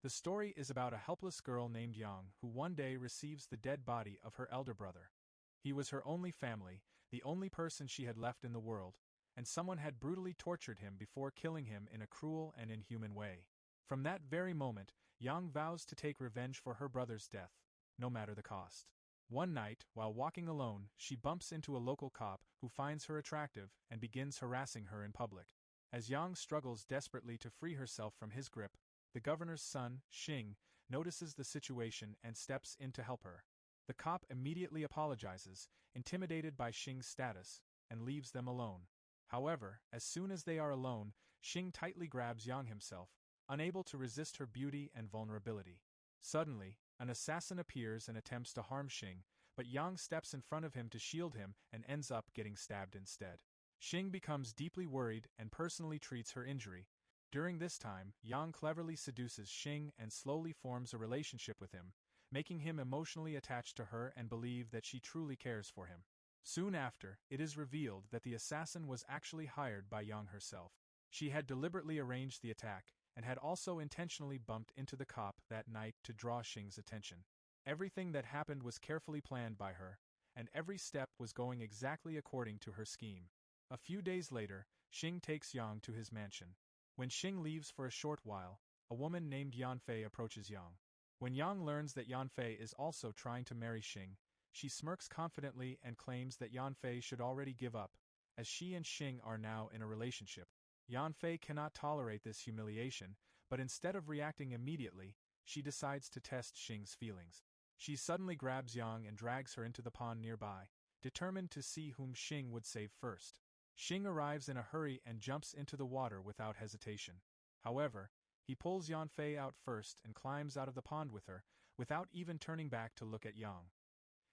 The story is about a helpless girl named Yang who one day receives the dead body of her elder brother. He was her only family, the only person she had left in the world, and someone had brutally tortured him before killing him in a cruel and inhuman way. From that very moment, Yang vows to take revenge for her brother's death, no matter the cost. One night, while walking alone, she bumps into a local cop who finds her attractive and begins harassing her in public. As Yang struggles desperately to free herself from his grip, the governor's son, Xing, notices the situation and steps in to help her. The cop immediately apologizes, intimidated by Xing's status, and leaves them alone. However, as soon as they are alone, Xing tightly grabs Yang himself, unable to resist her beauty and vulnerability. Suddenly, an assassin appears and attempts to harm Xing, but Yang steps in front of him to shield him and ends up getting stabbed instead. Xing becomes deeply worried and personally treats her injury. During this time, Yang cleverly seduces Xing and slowly forms a relationship with him, making him emotionally attached to her and believe that she truly cares for him. Soon after, it is revealed that the assassin was actually hired by Yang herself. She had deliberately arranged the attack, and had also intentionally bumped into the cop that night to draw Xing's attention. Everything that happened was carefully planned by her, and every step was going exactly according to her scheme. A few days later, Xing takes Yang to his mansion. When Xing leaves for a short while, a woman named Yanfei approaches Yang. When Yang learns that Yanfei is also trying to marry Xing, she smirks confidently and claims that Yanfei should already give up, as she and Xing are now in a relationship. Yanfei cannot tolerate this humiliation, but instead of reacting immediately, she decides to test Xing's feelings. She suddenly grabs Yang and drags her into the pond nearby, determined to see whom Xing would save first. Xing arrives in a hurry and jumps into the water without hesitation. However, he pulls Yanfei out first and climbs out of the pond with her, without even turning back to look at Yang.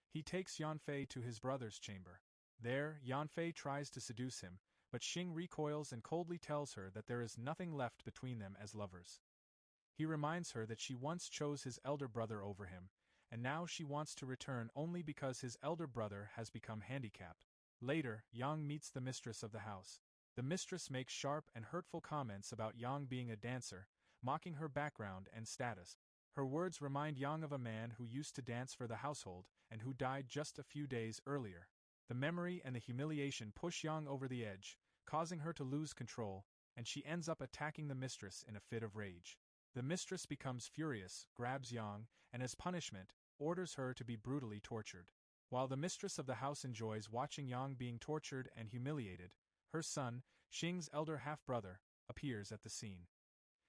He takes Yanfei to his brother's chamber. There, Yanfei tries to seduce him, but Xing recoils and coldly tells her that there is nothing left between them as lovers. He reminds her that she once chose his elder brother over him, and now she wants to return only because his elder brother has become handicapped. Later, Yang meets the mistress of the house. The mistress makes sharp and hurtful comments about Yang being a dancer, mocking her background and status. Her words remind Yang of a man who used to dance for the household and who died just a few days earlier. The memory and the humiliation push Yang over the edge, causing her to lose control, and she ends up attacking the mistress in a fit of rage. The mistress becomes furious, grabs Yang, and as punishment, orders her to be brutally tortured. While the mistress of the house enjoys watching Yang being tortured and humiliated, her son, Xing's elder half-brother, appears at the scene.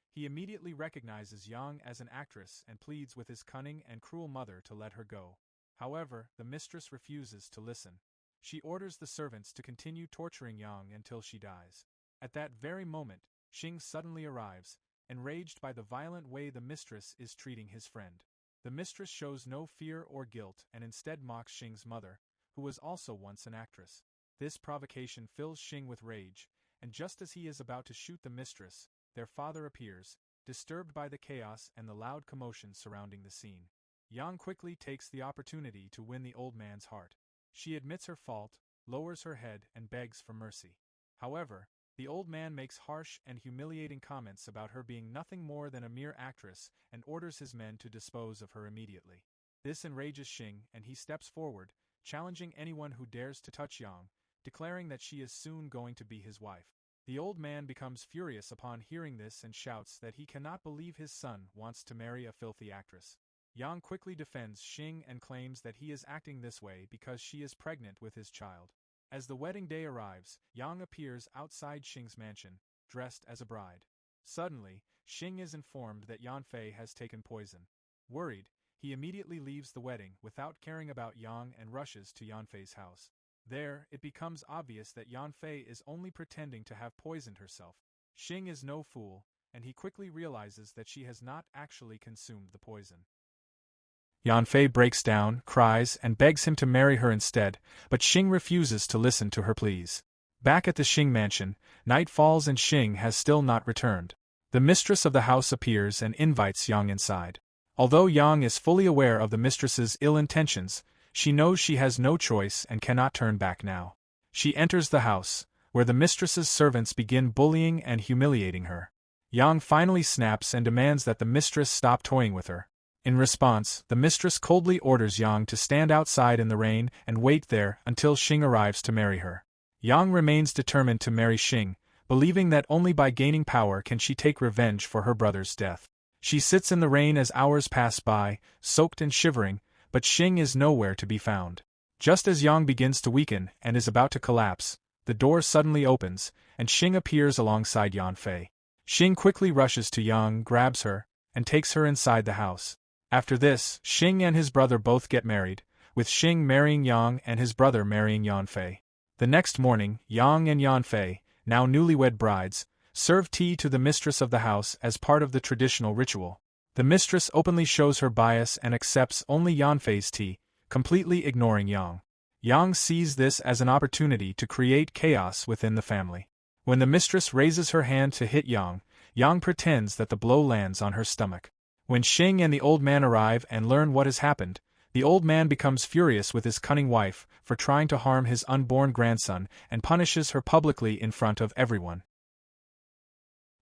He immediately recognizes Yang as an actress and pleads with his cunning and cruel mother to let her go. However, the mistress refuses to listen. She orders the servants to continue torturing Yang until she dies. At that very moment, Xing suddenly arrives, enraged by the violent way the mistress is treating his friend. The mistress shows no fear or guilt and instead mocks Xing's mother, who was also once an actress. This provocation fills Xing with rage, and just as he is about to shoot the mistress, their father appears, disturbed by the chaos and the loud commotion surrounding the scene. Yang quickly takes the opportunity to win the old man's heart. She admits her fault, lowers her head, and begs for mercy. However, the old man makes harsh and humiliating comments about her being nothing more than a mere actress and orders his men to dispose of her immediately. This enrages Xing, and he steps forward, challenging anyone who dares to touch Yang, declaring that she is soon going to be his wife. The old man becomes furious upon hearing this and shouts that he cannot believe his son wants to marry a filthy actress. Yang quickly defends Xing and claims that he is acting this way because she is pregnant with his child. As the wedding day arrives, Yang appears outside Xing's mansion, dressed as a bride. Suddenly, Xing is informed that Yanfei has taken poison. Worried, he immediately leaves the wedding without caring about Yang and rushes to Yanfei's house. There, it becomes obvious that Yanfei is only pretending to have poisoned herself. Xing is no fool, and he quickly realizes that she has not actually consumed the poison. Yanfei breaks down, cries, and begs him to marry her instead, but Xing refuses to listen to her pleas. Back at the Xing mansion, night falls and Xing has still not returned. The mistress of the house appears and invites Yang inside. Although Yang is fully aware of the mistress's ill intentions, she knows she has no choice and cannot turn back now. She enters the house, where the mistress's servants begin bullying and humiliating her. Yang finally snaps and demands that the mistress stop toying with her. In response, the mistress coldly orders Yang to stand outside in the rain and wait there until Xing arrives to marry her. Yang remains determined to marry Xing, believing that only by gaining power can she take revenge for her brother's death. She sits in the rain as hours pass by, soaked and shivering, but Xing is nowhere to be found. Just as Yang begins to weaken and is about to collapse, the door suddenly opens, and Xing appears alongside Yanfei. Xing quickly rushes to Yang, grabs her, and takes her inside the house. After this, Xing and his brother both get married, with Xing marrying Yang and his brother marrying Yanfei. The next morning, Yang and Yanfei, now newlywed brides, serve tea to the mistress of the house as part of the traditional ritual. The mistress openly shows her bias and accepts only Yanfei's tea, completely ignoring Yang. Yang sees this as an opportunity to create chaos within the family. When the mistress raises her hand to hit Yang, Yang pretends that the blow lands on her stomach. When Xing and the old man arrive and learn what has happened, the old man becomes furious with his cunning wife for trying to harm his unborn grandson and punishes her publicly in front of everyone.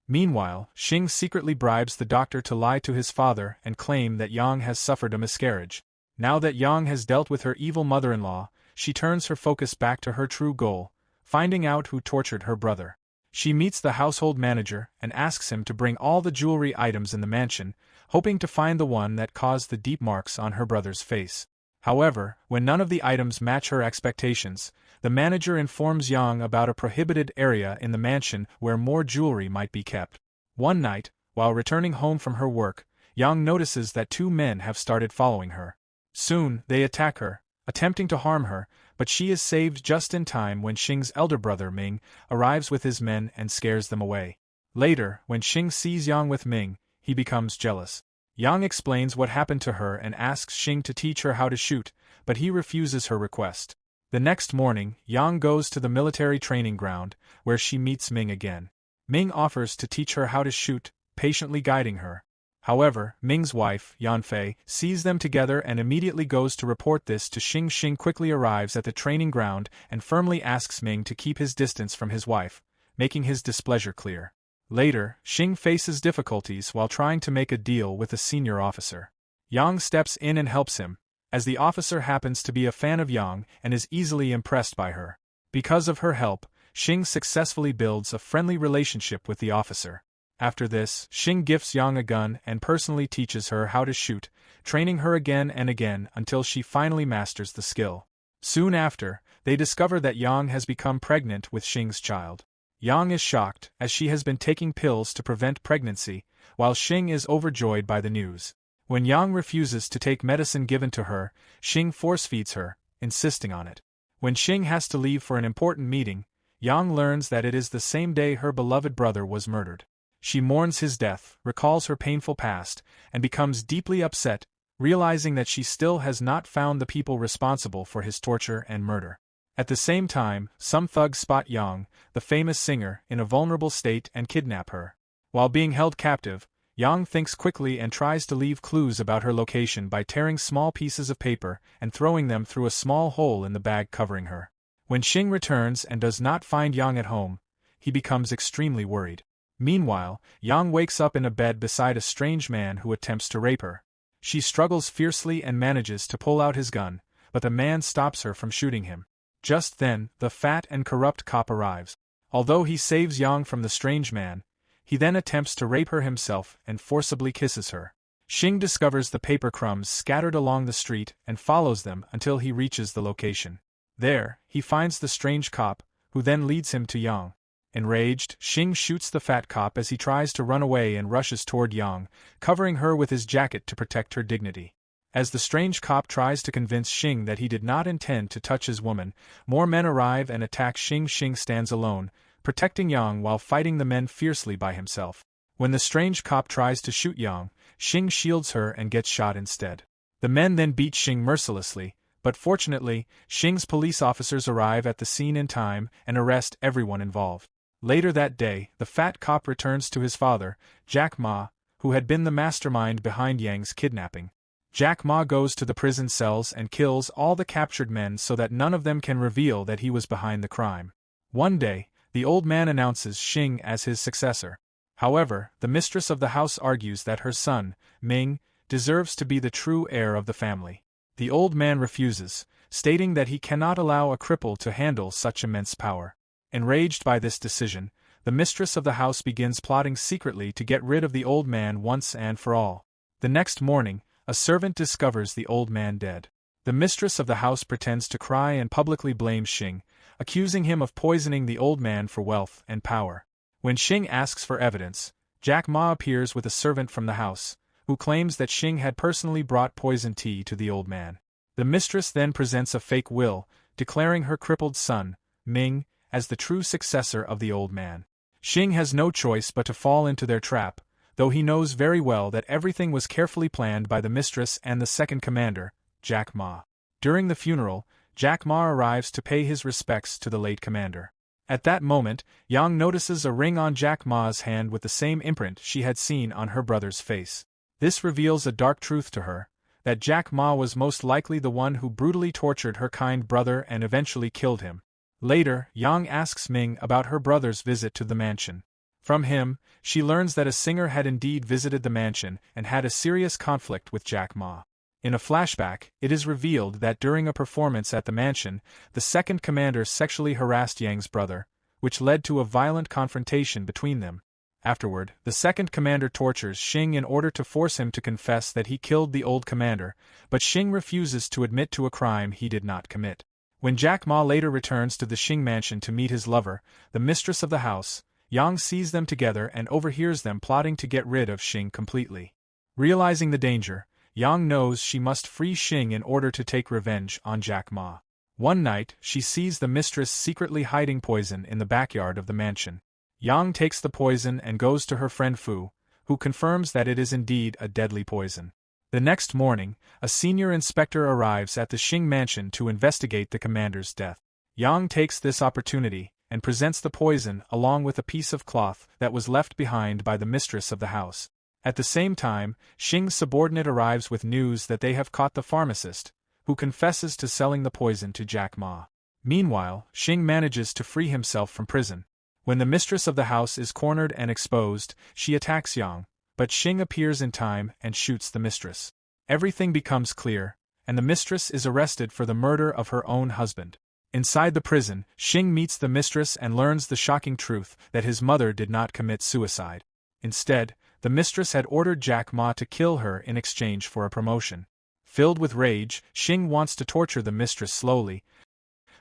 Meanwhile, Xing secretly bribes the doctor to lie to his father and claim that Yang has suffered a miscarriage. Now that Yang has dealt with her evil mother-in-law, she turns her focus back to her true goal, finding out who tortured her brother. She meets the household manager and asks him to bring all the jewelry items in the mansion, hoping to find the one that caused the deep marks on her brother's face. However, when none of the items match her expectations, the manager informs Yang about a prohibited area in the mansion where more jewelry might be kept. One night, while returning home from her work, Yang notices that two men have started following her. Soon, they attack her, attempting to harm her, but she is saved just in time when Xing's elder brother Ming arrives with his men and scares them away. Later, when Xing sees Yang with Ming, he becomes jealous. Yang explains what happened to her and asks Xing to teach her how to shoot, but he refuses her request. The next morning, Yang goes to the military training ground, where she meets Ming again. Ming offers to teach her how to shoot, patiently guiding her. However, Ming's wife, Yanfei, sees them together and immediately goes to report this to Xing. Xing quickly arrives at the training ground and firmly asks Ming to keep his distance from his wife, making his displeasure clear. Later, Xing faces difficulties while trying to make a deal with a senior officer. Yang steps in and helps him, as the officer happens to be a fan of Yang and is easily impressed by her. Because of her help, Xing successfully builds a friendly relationship with the officer. After this, Xing gifts Yang a gun and personally teaches her how to shoot, training her again and again until she finally masters the skill. Soon after, they discover that Yang has become pregnant with Xing's child. Yang is shocked, as she has been taking pills to prevent pregnancy, while Xing is overjoyed by the news. When Yang refuses to take medicine given to her, Xing force-feeds her, insisting on it. When Xing has to leave for an important meeting, Yang learns that it is the same day her beloved brother was murdered. She mourns his death, recalls her painful past, and becomes deeply upset, realizing that she still has not found the people responsible for his torture and murder. At the same time, some thugs spot Yang, the famous singer, in a vulnerable state and kidnap her. While being held captive, Yang thinks quickly and tries to leave clues about her location by tearing small pieces of paper and throwing them through a small hole in the bag covering her. When Xing returns and does not find Yang at home, he becomes extremely worried. Meanwhile, Yang wakes up in a bed beside a strange man who attempts to rape her. She struggles fiercely and manages to pull out his gun, but the man stops her from shooting him. Just then, the fat and corrupt cop arrives. Although he saves Yang from the strange man, he then attempts to rape her himself and forcibly kisses her. Xing discovers the paper crumbs scattered along the street and follows them until he reaches the location. There, he finds the strange cop, who then leads him to Yang. Enraged, Xing shoots the fat cop as he tries to run away and rushes toward Yang, covering her with his jacket to protect her dignity. As the strange cop tries to convince Xing that he did not intend to touch his woman, more men arrive and attack Xing. Xing stands alone, protecting Yang while fighting the men fiercely by himself. When the strange cop tries to shoot Yang, Xing shields her and gets shot instead. The men then beat Xing mercilessly, but fortunately, Xing's police officers arrive at the scene in time and arrest everyone involved. Later that day, the fat cop returns to his father, Jack Ma, who had been the mastermind behind Yang's kidnapping. Jack Ma goes to the prison cells and kills all the captured men so that none of them can reveal that he was behind the crime. One day, the old man announces Xing as his successor. However, the mistress of the house argues that her son, Ming, deserves to be the true heir of the family. The old man refuses, stating that he cannot allow a cripple to handle such immense power. Enraged by this decision, the mistress of the house begins plotting secretly to get rid of the old man once and for all. The next morning, a servant discovers the old man dead. The mistress of the house pretends to cry and publicly blames Xing, accusing him of poisoning the old man for wealth and power. When Xing asks for evidence, Jack Ma appears with a servant from the house, who claims that Xing had personally brought poison tea to the old man. The mistress then presents a fake will, declaring her crippled son, Ming, as the true successor of the old man. Xing has no choice but to fall into their trap, though he knows very well that everything was carefully planned by the mistress and the second commander, Jack Ma. During the funeral, Jack Ma arrives to pay his respects to the late commander. At that moment, Yang notices a ring on Jack Ma's hand with the same imprint she had seen on her brother's face. This reveals a dark truth to her, that Jack Ma was most likely the one who brutally tortured her kind brother and eventually killed him. Later, Yang asks Ming about her brother's visit to the mansion. From him, she learns that a singer had indeed visited the mansion and had a serious conflict with Jack Ma. In a flashback, it is revealed that during a performance at the mansion, the second commander sexually harassed Yang's brother, which led to a violent confrontation between them. Afterward, the second commander tortures Xing in order to force him to confess that he killed the old commander, but Xing refuses to admit to a crime he did not commit. When Jack Ma later returns to the Xing mansion to meet his lover, the mistress of the house, Yang sees them together and overhears them plotting to get rid of Xing completely. Realizing the danger, Yang knows she must free Xing in order to take revenge on Jack Ma. One night, she sees the mistress secretly hiding poison in the backyard of the mansion. Yang takes the poison and goes to her friend Fu, who confirms that it is indeed a deadly poison. The next morning, a senior inspector arrives at the Xing mansion to investigate the commander's death. Yang takes this opportunity and presents the poison along with a piece of cloth that was left behind by the mistress of the house. At the same time, Xing's subordinate arrives with news that they have caught the pharmacist, who confesses to selling the poison to Jack Ma. Meanwhile, Xing manages to free himself from prison. When the mistress of the house is cornered and exposed, she attacks Yang, but Xing appears in time and shoots the mistress. Everything becomes clear, and the mistress is arrested for the murder of her own husband. Inside the prison, Xing meets the mistress and learns the shocking truth that his mother did not commit suicide. Instead, the mistress had ordered Jack Ma to kill her in exchange for a promotion. Filled with rage, Xing wants to torture the mistress slowly,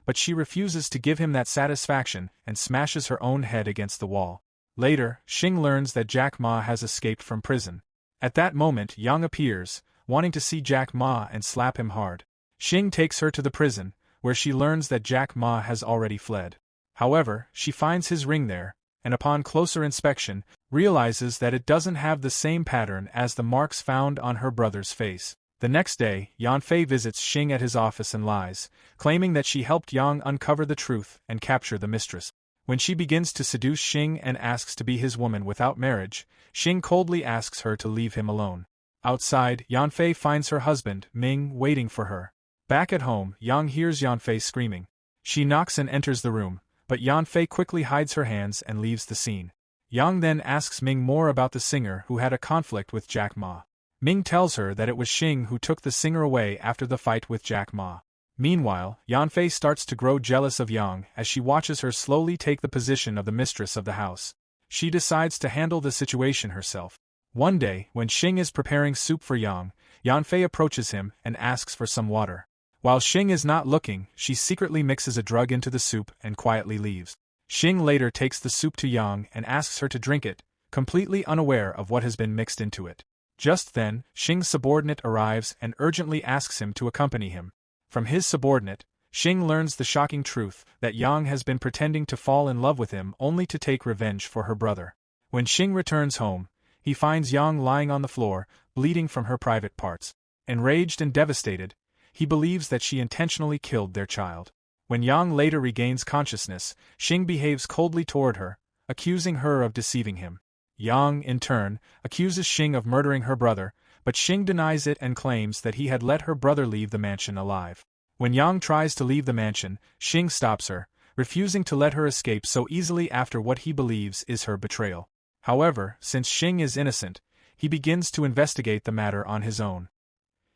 but she refuses to give him that satisfaction and smashes her own head against the wall. Later, Xing learns that Jack Ma has escaped from prison. At that moment, Yang appears, wanting to see Jack Ma and slap him hard. Xing takes her to the prison, where she learns that Jack Ma has already fled. However, she finds his ring there, and upon closer inspection, realizes that it doesn't have the same pattern as the marks found on her brother's face. The next day, Yanfei visits Xing at his office and lies, claiming that she helped Yang uncover the truth and capture the mistress. When she begins to seduce Xing and asks to be his woman without marriage, Xing coldly asks her to leave him alone. Outside, Yanfei finds her husband, Ming, waiting for her. Back at home, Yang hears Yanfei screaming. She knocks and enters the room, but Yanfei quickly hides her hands and leaves the scene. Yang then asks Ming more about the singer who had a conflict with Jack Ma. Ming tells her that it was Xing who took the singer away after the fight with Jack Ma. Meanwhile, Yanfei starts to grow jealous of Yang as she watches her slowly take the position of the mistress of the house. She decides to handle the situation herself. One day, when Xing is preparing soup for Yang, Yanfei approaches him and asks for some water. While Xing is not looking, she secretly mixes a drug into the soup and quietly leaves. Xing later takes the soup to Yang and asks her to drink it, completely unaware of what has been mixed into it. Just then, Xing's subordinate arrives and urgently asks him to accompany him. From his subordinate, Xing learns the shocking truth that Yang has been pretending to fall in love with him only to take revenge for her brother. When Xing returns home, he finds Yang lying on the floor, bleeding from her private parts. Enraged and devastated, he believes that she intentionally killed their child. When Yang later regains consciousness, Xing behaves coldly toward her, accusing her of deceiving him. Yang, in turn, accuses Xing of murdering her brother, but Xing denies it and claims that he had let her brother leave the mansion alive. When Yang tries to leave the mansion, Xing stops her, refusing to let her escape so easily after what he believes is her betrayal. However, since Xing is innocent, he begins to investigate the matter on his own.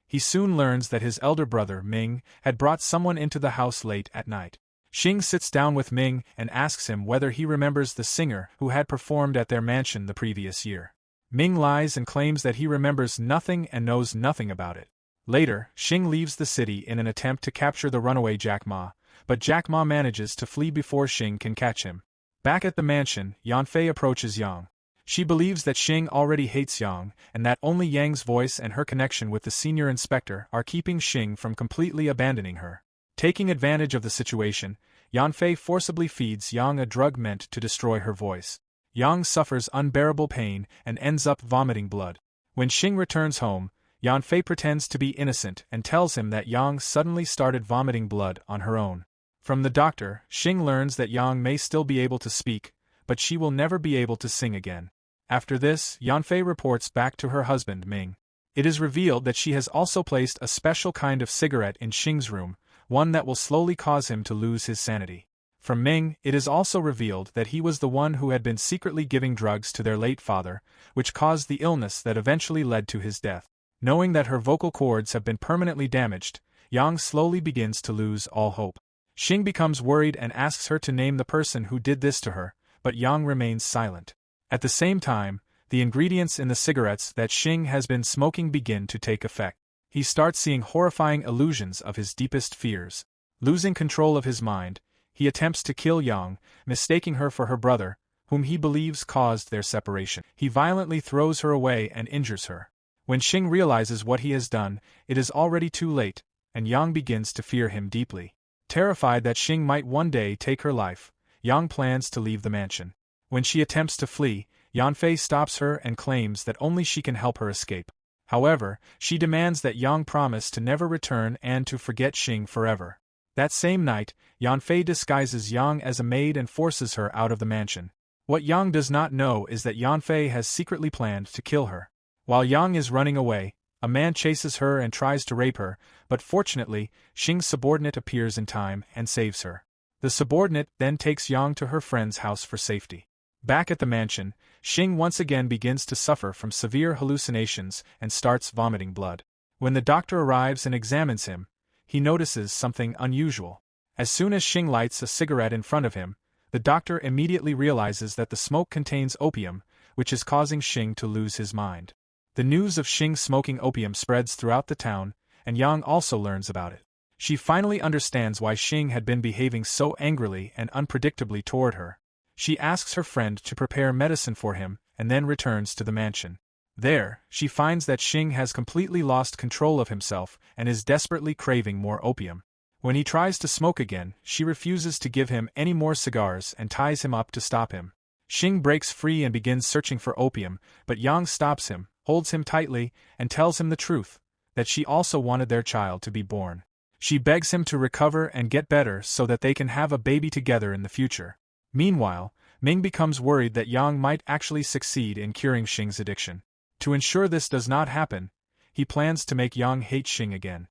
He soon learns that his elder brother, Ming, had brought someone into the house late at night. Xing sits down with Ming and asks him whether he remembers the singer who had performed at their mansion the previous year. Ming lies and claims that he remembers nothing and knows nothing about it. Later, Xing leaves the city in an attempt to capture the runaway Jack Ma, but Jack Ma manages to flee before Xing can catch him. Back at the mansion, Yanfei approaches Yang. She believes that Xing already hates Yang, and that only Yang's voice and her connection with the senior inspector are keeping Xing from completely abandoning her. Taking advantage of the situation, Yanfei forcibly feeds Yang a drug meant to destroy her voice. Yang suffers unbearable pain and ends up vomiting blood. When Xing returns home, Yanfei pretends to be innocent and tells him that Yang suddenly started vomiting blood on her own. From the doctor, Xing learns that Yang may still be able to speak, but she will never be able to sing again. After this, Yanfei reports back to her husband Ming. It is revealed that she has also placed a special kind of cigarette in Xing's room, one that will slowly cause him to lose his sanity. From Ming, it is also revealed that he was the one who had been secretly giving drugs to their late father, which caused the illness that eventually led to his death. Knowing that her vocal cords have been permanently damaged, Yang slowly begins to lose all hope. Xing becomes worried and asks her to name the person who did this to her, but Yang remains silent. At the same time, the ingredients in the cigarettes that Xing has been smoking begin to take effect. He starts seeing horrifying illusions of his deepest fears. Losing control of his mind, he attempts to kill Yang, mistaking her for her brother, whom he believes caused their separation. He violently throws her away and injures her. When Xing realizes what he has done, it is already too late, and Yang begins to fear him deeply. Terrified that Xing might one day take her life, Yang plans to leave the mansion. When she attempts to flee, Yanfei stops her and claims that only she can help her escape. However, she demands that Yang promise to never return and to forget Xing forever. That same night, Yanfei disguises Yang as a maid and forces her out of the mansion. What Yang does not know is that Yanfei has secretly planned to kill her. While Yang is running away, a man chases her and tries to rape her, but fortunately, Xing's subordinate appears in time and saves her. The subordinate then takes Yang to her friend's house for safety. Back at the mansion, Xing once again begins to suffer from severe hallucinations and starts vomiting blood. When the doctor arrives and examines him, he notices something unusual. As soon as Xing lights a cigarette in front of him, the doctor immediately realizes that the smoke contains opium, which is causing Xing to lose his mind. The news of Xing smoking opium spreads throughout the town, and Yang also learns about it. She finally understands why Xing had been behaving so angrily and unpredictably toward her. She asks her friend to prepare medicine for him, and then returns to the mansion. There, she finds that Xing has completely lost control of himself and is desperately craving more opium. When he tries to smoke again, she refuses to give him any more cigars and ties him up to stop him. Xing breaks free and begins searching for opium, but Yang stops him, holds him tightly, and tells him the truth, that she also wanted their child to be born. She begs him to recover and get better so that they can have a baby together in the future. Meanwhile, Ming becomes worried that Yang might actually succeed in curing Xing's addiction. To ensure this does not happen, he plans to make Yang hate Xing again.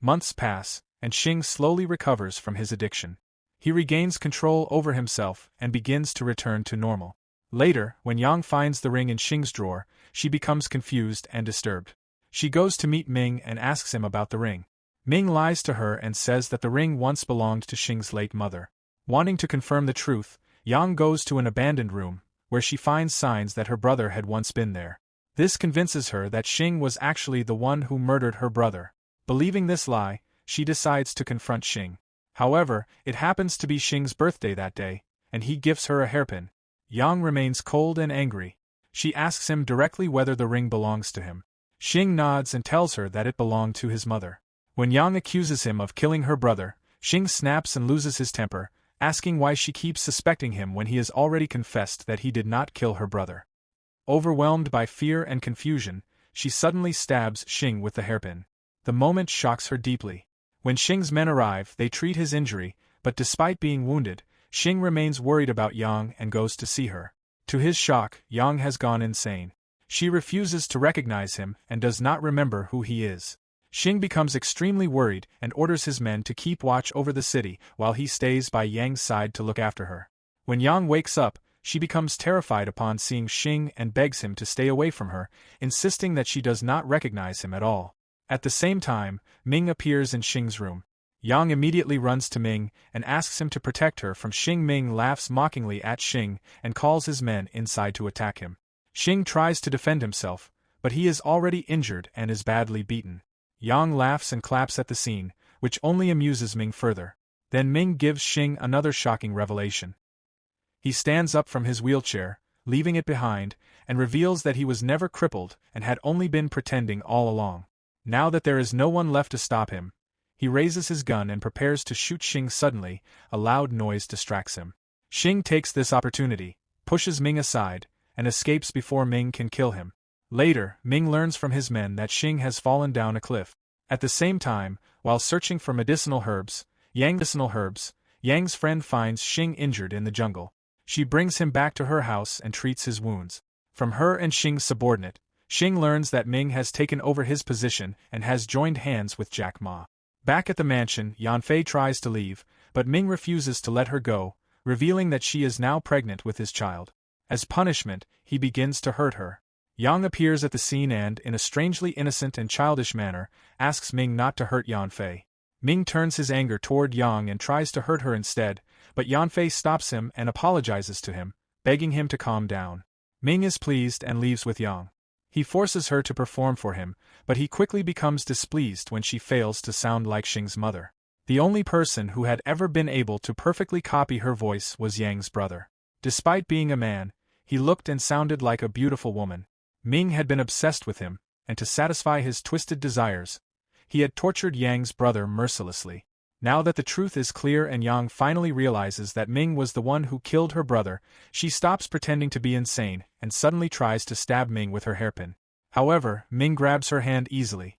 Months pass, and Xing slowly recovers from his addiction. He regains control over himself and begins to return to normal. Later, when Yang finds the ring in Xing's drawer, she becomes confused and disturbed. She goes to meet Ming and asks him about the ring. Ming lies to her and says that the ring once belonged to Xing's late mother. Wanting to confirm the truth, Yang goes to an abandoned room, where she finds signs that her brother had once been there. This convinces her that Xing was actually the one who murdered her brother. Believing this lie, she decides to confront Xing. However, it happens to be Xing's birthday that day, and he gives her a hairpin. Yang remains cold and angry. She asks him directly whether the ring belongs to him. Xing nods and tells her that it belonged to his mother. When Yang accuses him of killing her brother, Xing snaps and loses his temper, asking why she keeps suspecting him when he has already confessed that he did not kill her brother. Overwhelmed by fear and confusion, she suddenly stabs Xing with the hairpin. The moment shocks her deeply. When Xing's men arrive, they treat his injury, but despite being wounded, Xing remains worried about Yang and goes to see her. To his shock, Yang has gone insane. She refuses to recognize him and does not remember who he is. Xing becomes extremely worried and orders his men to keep watch over the city while he stays by Yang's side to look after her. When Yang wakes up, she becomes terrified upon seeing Xing and begs him to stay away from her, insisting that she does not recognize him at all. At the same time, Ming appears in Xing's room. Yang immediately runs to Ming and asks him to protect her from Xing. Ming laughs mockingly at Xing and calls his men inside to attack him. Xing tries to defend himself, but he is already injured and is badly beaten. Yang laughs and claps at the scene, which only amuses Ming further. Then Ming gives Xing another shocking revelation. He stands up from his wheelchair, leaving it behind, and reveals that he was never crippled and had only been pretending all along. Now that there is no one left to stop him, he raises his gun and prepares to shoot Xing. Suddenly, a loud noise distracts him. Xing takes this opportunity, pushes Ming aside, and escapes before Ming can kill him. Later, Ming learns from his men that Xing has fallen down a cliff. At the same time, while searching for medicinal herbs, Yang's friend finds Xing injured in the jungle. She brings him back to her house and treats his wounds. From her and Xing's subordinate, Xing learns that Ming has taken over his position and has joined hands with Jack Ma. Back at the mansion, Yanfei tries to leave, but Ming refuses to let her go, revealing that she is now pregnant with his child. As punishment, he begins to hurt her. Yang appears at the scene and, in a strangely innocent and childish manner, asks Ming not to hurt Yanfei. Ming turns his anger toward Yang and tries to hurt her instead, but Yanfei stops him and apologizes to him, begging him to calm down. Ming is pleased and leaves with Yang. He forces her to perform for him, but he quickly becomes displeased when she fails to sound like Xing's mother. The only person who had ever been able to perfectly copy her voice was Yang's brother. Despite being a man, he looked and sounded like a beautiful woman. Ming had been obsessed with him, and to satisfy his twisted desires, he had tortured Yang's brother mercilessly. Now that the truth is clear and Yang finally realizes that Ming was the one who killed her brother, she stops pretending to be insane and suddenly tries to stab Ming with her hairpin. However, Ming grabs her hand easily.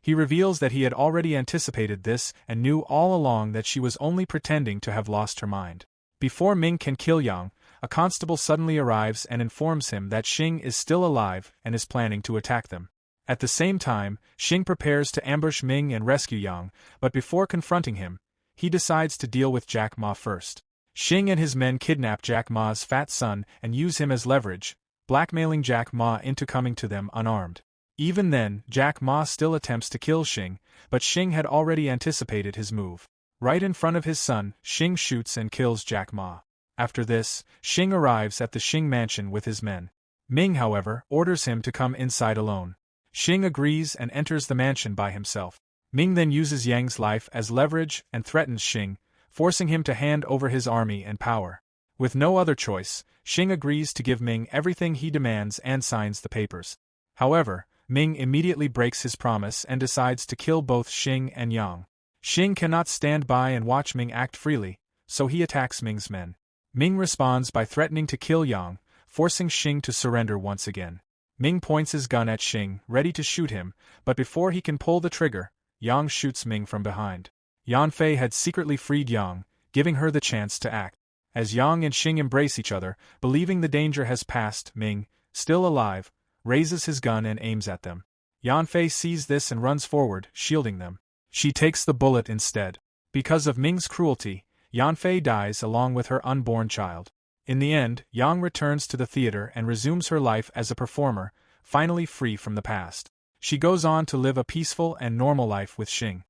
He reveals that he had already anticipated this and knew all along that she was only pretending to have lost her mind. Before Ming can kill Yang, a constable suddenly arrives and informs him that Xing is still alive and is planning to attack them. At the same time, Xing prepares to ambush Ming and rescue Yang, but before confronting him, he decides to deal with Jack Ma first. Xing and his men kidnap Jack Ma's fat son and use him as leverage, blackmailing Jack Ma into coming to them unarmed. Even then, Jack Ma still attempts to kill Xing, but Xing had already anticipated his move. Right in front of his son, Xing shoots and kills Jack Ma. After this, Xing arrives at the Xing mansion with his men. Ming, however, orders him to come inside alone. Xing agrees and enters the mansion by himself. Ming then uses Yang's life as leverage and threatens Xing, forcing him to hand over his army and power. With no other choice, Xing agrees to give Ming everything he demands and signs the papers. However, Ming immediately breaks his promise and decides to kill both Xing and Yang. Xing cannot stand by and watch Ming act freely, so he attacks Ming's men. Ming responds by threatening to kill Yang, forcing Xing to surrender once again. Ming points his gun at Xing, ready to shoot him, but before he can pull the trigger, Yang shoots Ming from behind. Yanfei had secretly freed Yang, giving her the chance to act. As Yang and Xing embrace each other, believing the danger has passed, Ming, still alive, raises his gun and aims at them. Yanfei sees this and runs forward, shielding them. She takes the bullet instead. Because of Ming's cruelty, Yanfei dies along with her unborn child. In the end, Yang returns to the theater and resumes her life as a performer, finally free from the past. She goes on to live a peaceful and normal life with Xing.